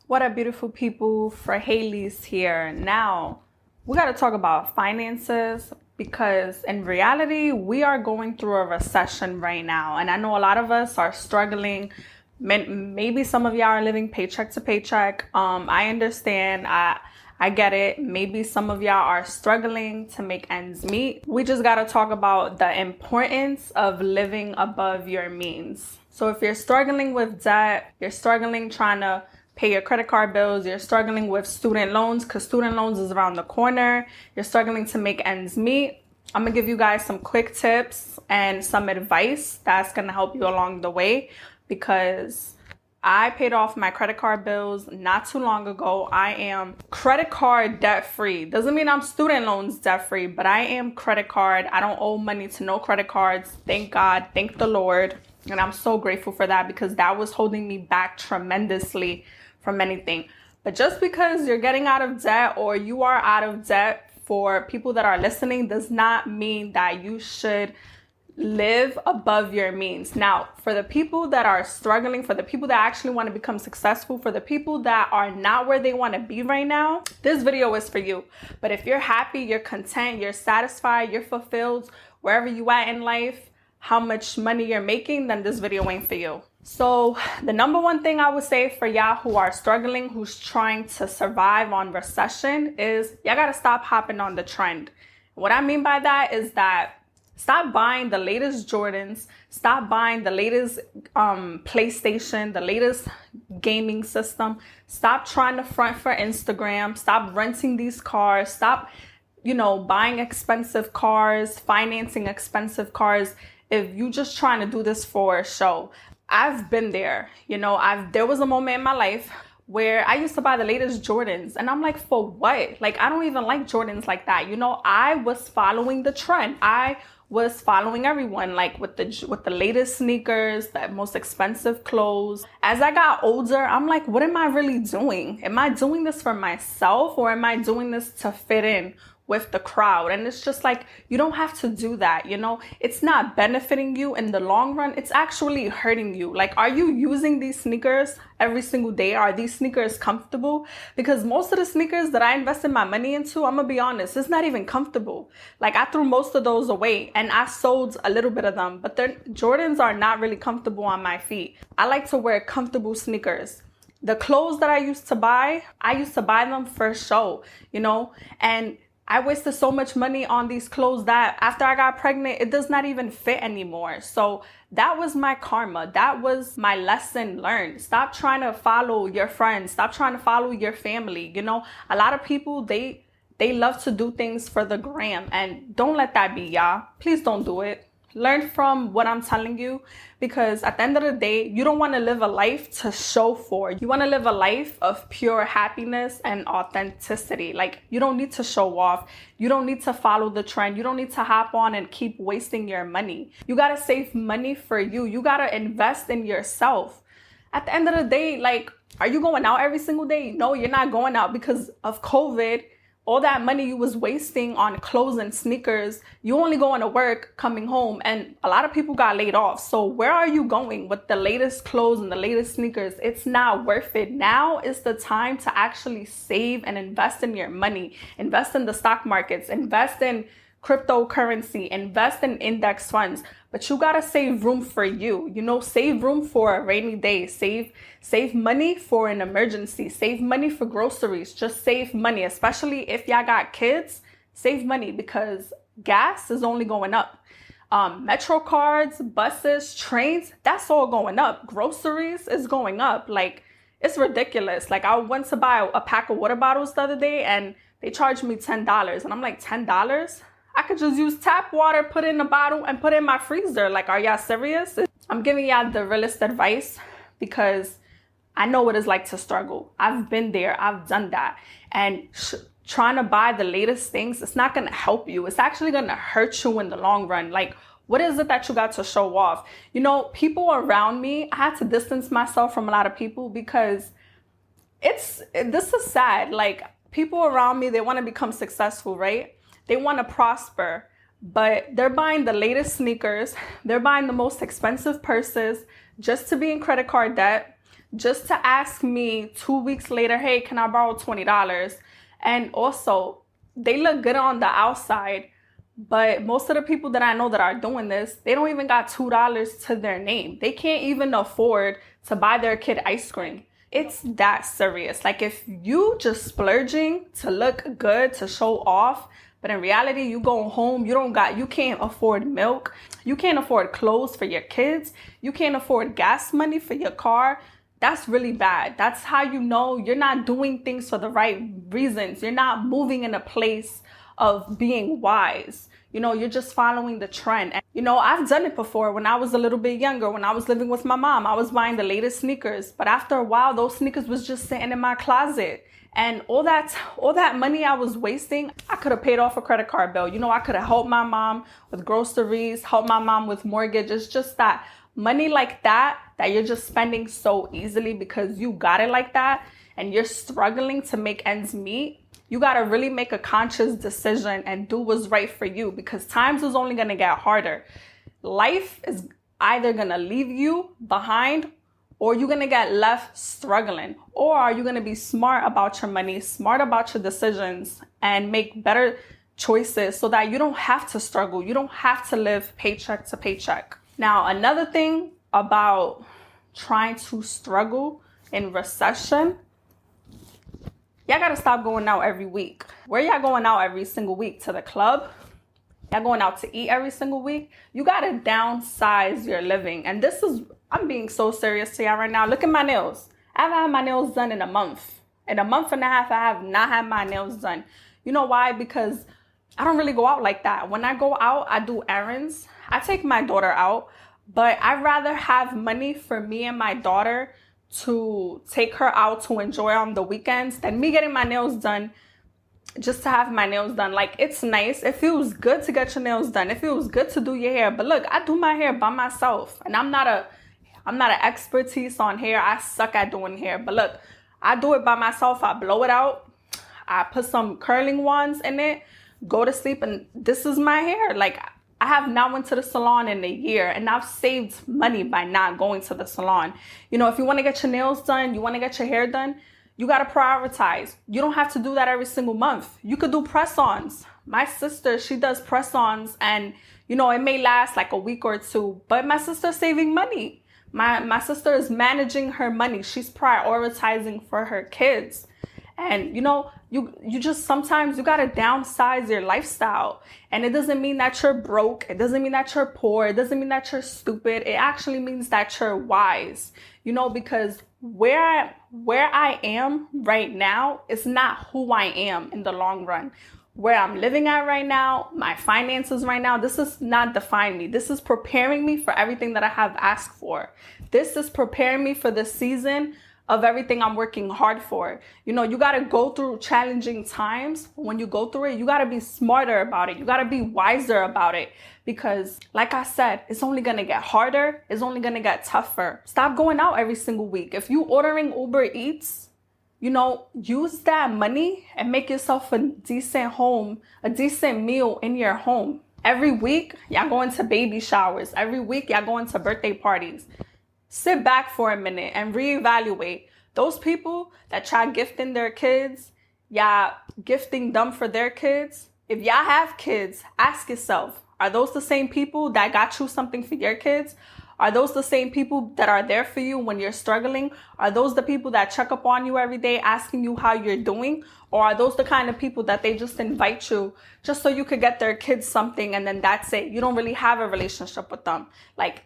What up, beautiful people? For Haley's here. Now, we got to talk about finances because in reality, we are going through a recession right now. And I know a lot of us are struggling. Maybe some of y'all are living paycheck to paycheck. I understand. I get it. Maybe some of y'all are struggling to make ends meet. We just got to talk about the importance of living above your means. So if you're struggling with debt, you're struggling trying to pay your credit card bills, you're struggling with student loans because student loans is around the corner, you're struggling to make ends meet, I'm gonna give you guys some quick tips and some advice that's gonna help you along the way, because I paid off my credit card bills not too long ago. I am credit card debt free. Doesn't mean I'm student loans debt free, but I am credit card. I don't owe money to no credit cards. Thank God, thank the Lord. And I'm so grateful for that because that was holding me back tremendously from anything. But just because you're getting out of debt or you are out of debt, for people that are listening, does not mean that you should live above your means. Now, for the people that are struggling, for the people that actually want to become successful, for the people that are not where they want to be right now, this video is for you. But if you're happy, you're content, you're satisfied, you're fulfilled, wherever you at in life, how much money you're making, then this video ain't for you. So the number one thing I would say for y'all who are struggling, who's trying to survive on recession, is y'all gotta stop hopping on the trend. What I mean by that is that stop buying the latest Jordans, stop buying the latest PlayStation, the latest gaming system, stop trying to front for Instagram, stop renting these cars, stop, buying expensive cars, financing expensive cars, if you just trying to do this for a show. I've been there, there was a moment in my life where I used to buy the latest Jordans and I'm like, for what? Like, I don't even like Jordans like that. I was following the trend. I was following everyone, like with the latest sneakers, the most expensive clothes. As I got older, I'm like, what am I really doing? Am I doing this for myself or am I doing this to fit in with the crowd? And it's just like, you don't have to do that. It's not benefiting you in the long run. It's actually hurting you. Like, are you using these sneakers every single day? Are these sneakers comfortable? Because most of the sneakers that I invested my money into, I'm gonna be honest, it's not even comfortable. Like, I threw most of those away and I sold a little bit of them, but Jordans are not really comfortable on my feet. I like to wear comfortable sneakers. The clothes that I used to buy them for show, and I wasted so much money on these clothes that after I got pregnant, it does not even fit anymore. So that was my karma. That was my lesson learned. Stop trying to follow your friends. Stop trying to follow your family. A lot of people, they love to do things for the gram, and don't let that be y'all. Please don't do it. Learn from what I'm telling you, because at the end of the day, you don't want to live a life to show for. You want to live a life of pure happiness and authenticity. Like, you don't need to show off. You don't need to follow the trend. You don't need to hop on and keep wasting your money. You got to save money for you. You got to invest in yourself. At the end of the day, like, are you going out every single day? No, you're not going out because of COVID. All that money you was wasting on clothes and sneakers, you only going to work, coming home, and a lot of people got laid off. So where are you going with the latest clothes and the latest sneakers? It's not worth it. Now is the time to actually save and invest in your money. Invest in the stock markets, invest in cryptocurrency, invest in index funds. But you gotta save room for you. Save room for a rainy day. Save money for an emergency. Save money for groceries. Just save money, especially if y'all got kids. Save money because gas is only going up. Metro cards, buses, trains, that's all going up. Groceries is going up. Like, it's ridiculous. Like, I went to buy a pack of water bottles the other day and they charged me $10. And I'm like, $10? I could just use tap water, put in a bottle, and put it in my freezer. Like, are y'all serious? I'm giving y'all the realest advice because I know what it's like to struggle. I've been there. I've done that. And trying to buy the latest things, it's not going to help you. It's actually going to hurt you in the long run. Like, what is it that you got to show off? People around me, I had to distance myself from a lot of people because this is sad. Like, people around me, they want to become successful, right? They want to prosper, but they're buying the latest sneakers, they're buying the most expensive purses just to be in credit card debt, just to ask me 2 weeks later, hey, can I borrow $20? And also, they look good on the outside, but most of the people that I know that are doing this, they don't even got $2 to their name. They can't even afford to buy their kid ice cream. It's that serious. Like, if you just splurging to look good, to show off, but in reality, you going home, you can't afford milk. You can't afford clothes for your kids. You can't afford gas money for your car. That's really bad. That's how you know you're not doing things for the right reasons. You're not moving in a place of being wise. You're just following the trend. And, I've done it before when I was a little bit younger. When I was living with my mom, I was buying the latest sneakers. But after a while, those sneakers was just sitting in my closet. And all that money I was wasting, I could have paid off a credit card bill. I could have helped my mom with groceries, helped my mom with mortgage. It's just that money like that you're just spending so easily because you got it like that and you're struggling to make ends meet. You got to really make a conscious decision and do what's right for you, because times is only going to get harder. Life is either going to leave you behind, or you're going to get left struggling. Or are you going to be smart about your money, smart about your decisions, and make better choices so that you don't have to struggle. You don't have to live paycheck to paycheck. Now, another thing about trying to struggle in recession, y'all got to stop going out every week. Where y'all going out every single week? To the club? Y'all going out to eat every single week? You got to downsize your living. And I'm being so serious to y'all right now. Look at my nails. I haven't had my nails done in a month. In a month and a half, I have not had my nails done. You know why? Because I don't really go out like that. When I go out, I do errands. I take my daughter out, but I'd rather have money for me and my daughter to take her out to enjoy on the weekends than me getting my nails done just to have my nails done. Like, it's nice. It feels good to get your nails done. It feels good to do your hair. But look, I do my hair by myself, and I'm not an expertise on hair. I suck at doing hair. But look, I do it by myself. I blow it out. I put some curling wands in it, go to sleep, and this is my hair. Like, I have not went to the salon in a year, and I've saved money by not going to the salon. If you want to get your nails done, you want to get your hair done, you got to prioritize. You don't have to do that every single month. You could do press-ons. My sister, she does press-ons, and, it may last like a week or two, but my sister's saving money. My sister is managing her money. She's prioritizing for her kids. And, you just sometimes you got to downsize your lifestyle. And it doesn't mean that you're broke. It doesn't mean that you're poor. It doesn't mean that you're stupid. It actually means that you're wise, because where I am right now is not who I am in the long run. Where I'm living at right now, my finances right now, this is not define me. This is preparing me for everything that I have asked for. This is preparing me for the season of everything I'm working hard for. You got to go through challenging times. When you go through it, you got to be smarter about it. You got to be wiser about it, because like I said, it's only going to get harder. It's only going to get tougher. Stop going out every single week. If you ordering Uber Eats, use that money and make yourself a decent meal in your home. Every week, y'all going to baby showers. Every week, y'all going to birthday parties. Sit back for a minute and reevaluate. Those people that y'all gifting their kids, y'all gifting them for their kids. If y'all have kids, ask yourself, are those the same people that got you something for your kids? Are those the same people that are there for you when you're struggling? Are those the people that check up on you every day asking you how you're doing? Or are those the kind of people that they just invite you just so you could get their kids something and then that's it? You don't really have a relationship with them. Like,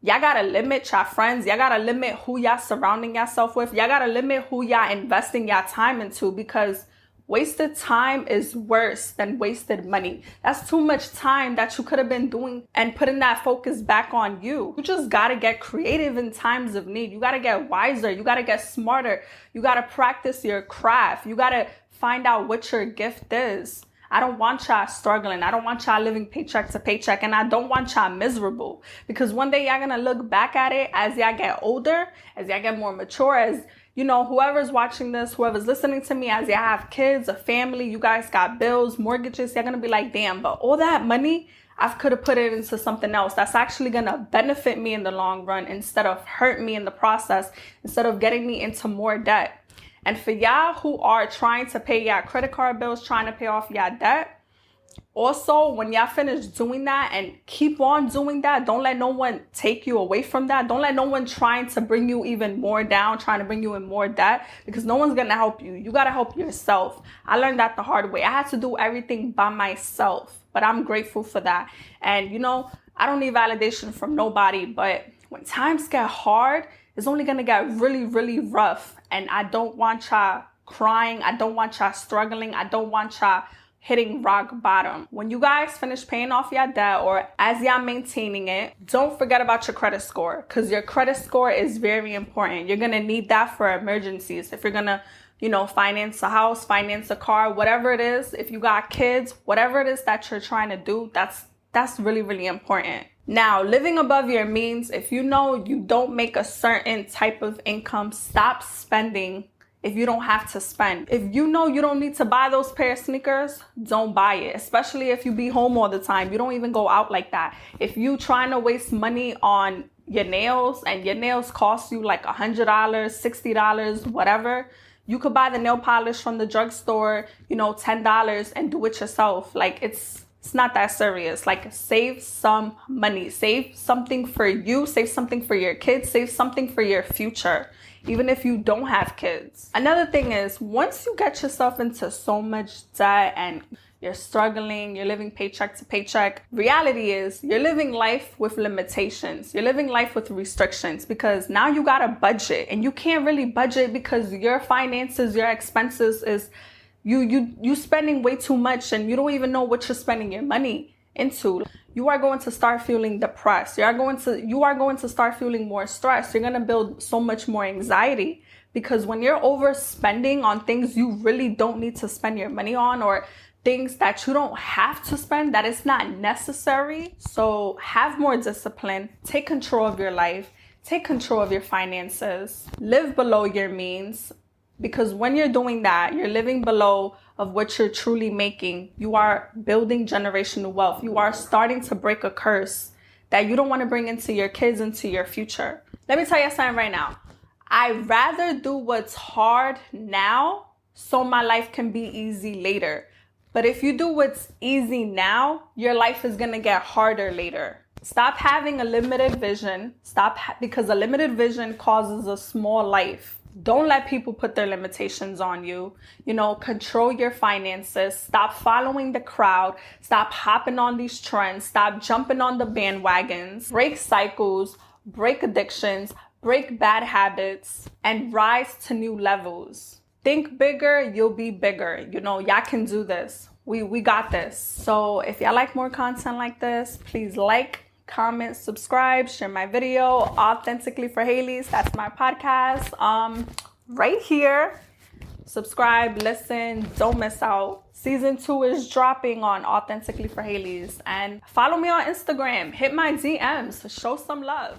y'all gotta limit y'all friends. Y'all gotta limit who y'all surrounding yourself with. Y'all gotta limit who y'all investing y'all time into, because wasted time is worse than wasted money. That's too much time that you could have been doing and putting that focus back on you. You just gotta get creative in times of need. You gotta get wiser. You gotta get smarter. You gotta practice your craft. You gotta find out what your gift is. I don't want y'all struggling. I don't want y'all living paycheck to paycheck. And I don't want y'all miserable, because one day y'all gonna look back at it as y'all get older, as y'all get more mature, as you know, whoever's watching this, whoever's listening to me, as you have kids, a family, you guys got bills, mortgages, you're going to be like, damn, but all that money, I could have put it into something else that's actually going to benefit me in the long run instead of hurt me in the process, instead of getting me into more debt. And for y'all who are trying to pay y'all credit card bills, trying to pay off y'all debt, also, when y'all finish doing that and keep on doing that, don't let no one take you away from that. Don't let no one trying to bring you even more down, trying to bring you in more debt, because no one's going to help you. You got to help yourself. I learned that the hard way. I had to do everything by myself, but I'm grateful for that. And, you know, I don't need validation from nobody, but when times get hard, it's only going to get really, really rough. And I don't want y'all crying. I don't want y'all struggling. I don't want y'all hitting rock bottom. When you guys finish paying off your debt, or as y'all maintaining it, don't forget about your credit score, because your credit score is very important. You're going to need that for emergencies. If you're going to, you know, finance a house, finance a car, whatever it is, if you got kids, whatever it is that you're trying to do, that's really, really important. Now, living above your means, if you know you don't make a certain type of income, stop spending if you don't have to spend. If you know you don't need to buy those pair of sneakers, don't buy it. Especially if you be home all the time. You don't even go out like that. If you trying to waste money on your nails and your nails cost you like $100, $60, whatever, you could buy the nail polish from the drugstore, you know, $10 and do it yourself. Like it's not that serious. Like save some money, save something for you, save something for your kids, save something for your future, even if you don't have kids. Another thing is, once you get yourself into so much debt and you're struggling, you're living paycheck to paycheck, reality is you're living life with limitations. You're living life with restrictions, because now you got a budget and you can't really budget because your finances, your expenses is you spending way too much and you don't even know what you're spending your money into. You are going to start feeling depressed. You are going to start feeling more stressed. You're going to build so much more anxiety, because when you're overspending on things you really don't need to spend your money on, or things that you don't have to spend, that is not necessary. So have more discipline. Take control of your life. Take control of your finances. Live below your means. Because when you're doing that, you're living below of what you're truly making. You are building generational wealth. You are starting to break a curse that you don't want to bring into your kids, into your future. Let me tell you something right now. I'd rather do what's hard now so my life can be easy later. But if you do what's easy now, your life is going to get harder later. Stop having a limited vision. Because a limited vision causes a small life. Don't let people put their limitations on you. You know, control your finances. Stop following the crowd. Stop hopping on these trends. Stop jumping on the bandwagons. Break cycles, break addictions, break bad habits, and rise to new levels. Think bigger, you'll be bigger. You know, y'all can do this. We got this. So if y'all like more content like this, please like, comment, subscribe, share my video. Authentically for Haley's, that's my podcast. Right here. Subscribe, listen, don't miss out. Season 2 is dropping on Authentically for Haley's. And follow me on Instagram. Hit my DMs. Show some love.